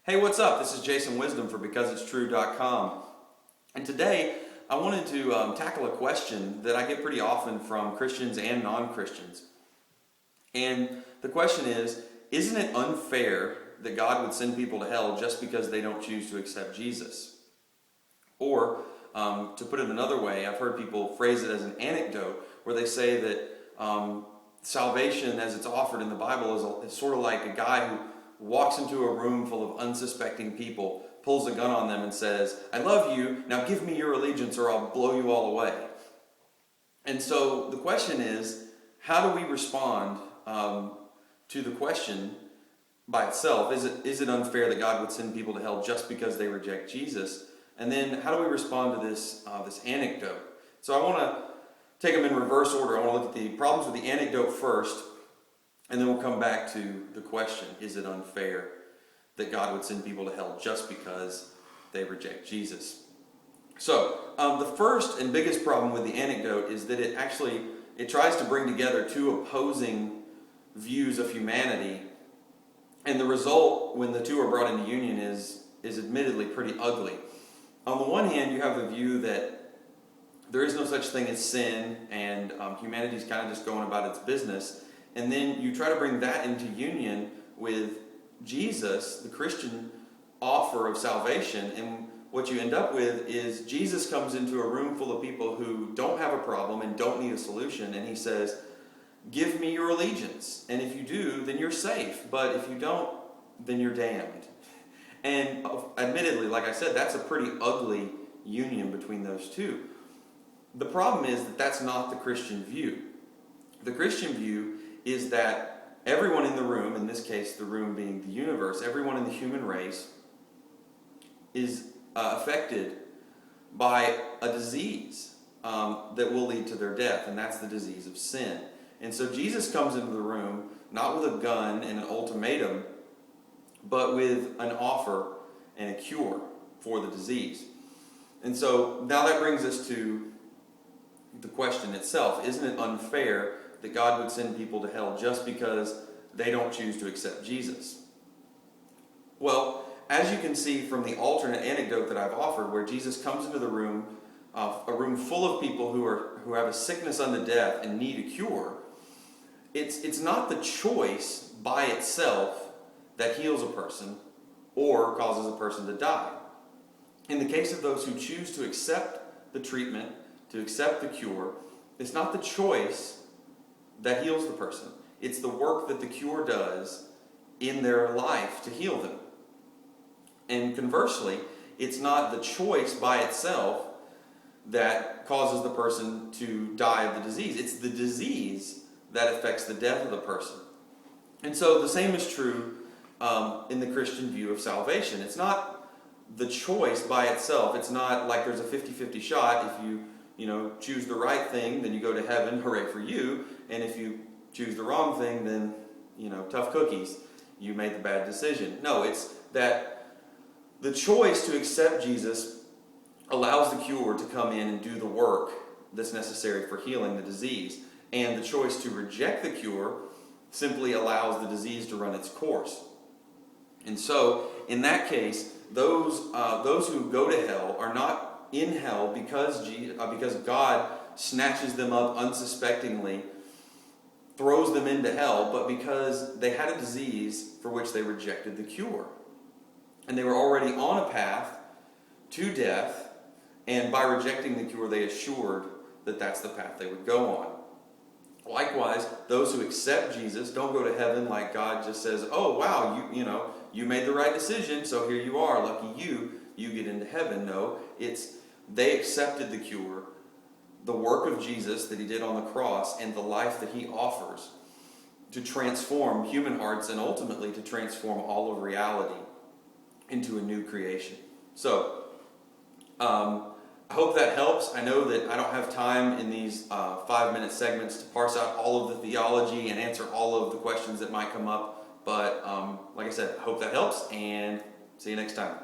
Hey, what's up? This is Jason Wisdom for BecauseIt'sTrue.com. And today I wanted to tackle a question that I get pretty often from Christians and non-Christians. And the question is, isn't it unfair that God would send people to hell just because they don't choose to accept Jesus? Or, to put it another way, I've heard people phrase it as an anecdote where they say that salvation as it's offered in the Bible is sort of like a guy who walks into a room full of unsuspecting people, pulls a gun on them and says, "I love you, now give me your allegiance or I'll blow you all away." And so the question is, how do we respond to the question by itself? Is it unfair that God would send people to hell just because they reject Jesus? And then how do we respond to this anecdote? So I want to take them in reverse order. I want to look at the problems with the anecdote first, and then we'll come back to the question, is it unfair that God would send people to hell just because they reject Jesus? So, the first and biggest problem with the anecdote is that it tries to bring together two opposing views of humanity, and the result when the two are brought into union is admittedly pretty ugly. On the one hand, you have the view that there is no such thing as sin, and humanity's kind of just going about its business. And then you try to bring that into union with Jesus, the Christian offer of salvation, and what you end up with is Jesus comes into a room full of people who don't have a problem and don't need a solution, and he says, "Give me your allegiance, and if you do, then you're safe, but if you don't, then you're damned." And admittedly, like I said, that's a pretty ugly union between those two. The problem is that that's not the Christian view. The Christian view is that everyone in the room, in this case the room being the universe, everyone in the human race is affected by a disease that will lead to their death, and that's the disease of sin. And so Jesus comes into the room not with a gun and an ultimatum, but with an offer and a cure for the disease. And so now that brings us to the question itself. Isn't it unfair that God would send people to hell just because they don't choose to accept Jesus? Well, as you can see from the alternate anecdote that I've offered, where Jesus comes into the room, a room full of people who have a sickness unto death and need a cure, it's not the choice by itself that heals a person or causes a person to die. In the case of those who choose to accept the treatment, to accept the cure, it's not the choice that heals the person. It's the work that the cure does in their life to heal them. And conversely, it's not the choice by itself that causes the person to die of the disease. It's the disease that affects the death of the person. And so the same is true in the Christian view of salvation. It's not the choice by itself. It's not like there's a 50-50 shot. If you choose the right thing, then you go to heaven, hooray for you. And if you choose the wrong thing, then, tough cookies, you made the bad decision. No, it's that the choice to accept Jesus allows the cure to come in and do the work that's necessary for healing the disease. And the choice to reject the cure simply allows the disease to run its course. And so, in that case, those who go to hell are not in hell because God snatches them up unsuspectingly, throws them into hell, but because they had a disease for which they rejected the cure. And they were already on a path to death, and by rejecting the cure, they assured that that's the path they would go on. Likewise, those who accept Jesus don't go to heaven like God just says, "Oh, wow, you made the right decision, so here you are, lucky you get into heaven." No, it's they accepted the cure, the work of Jesus that he did on the cross, and the life that he offers to transform human hearts and ultimately to transform all of reality into a new creation. So, I hope that helps. I know that I don't have time in these 5-minute segments to parse out all of the theology and answer all of the questions that might come up. But like I said, I hope that helps, and see you next time.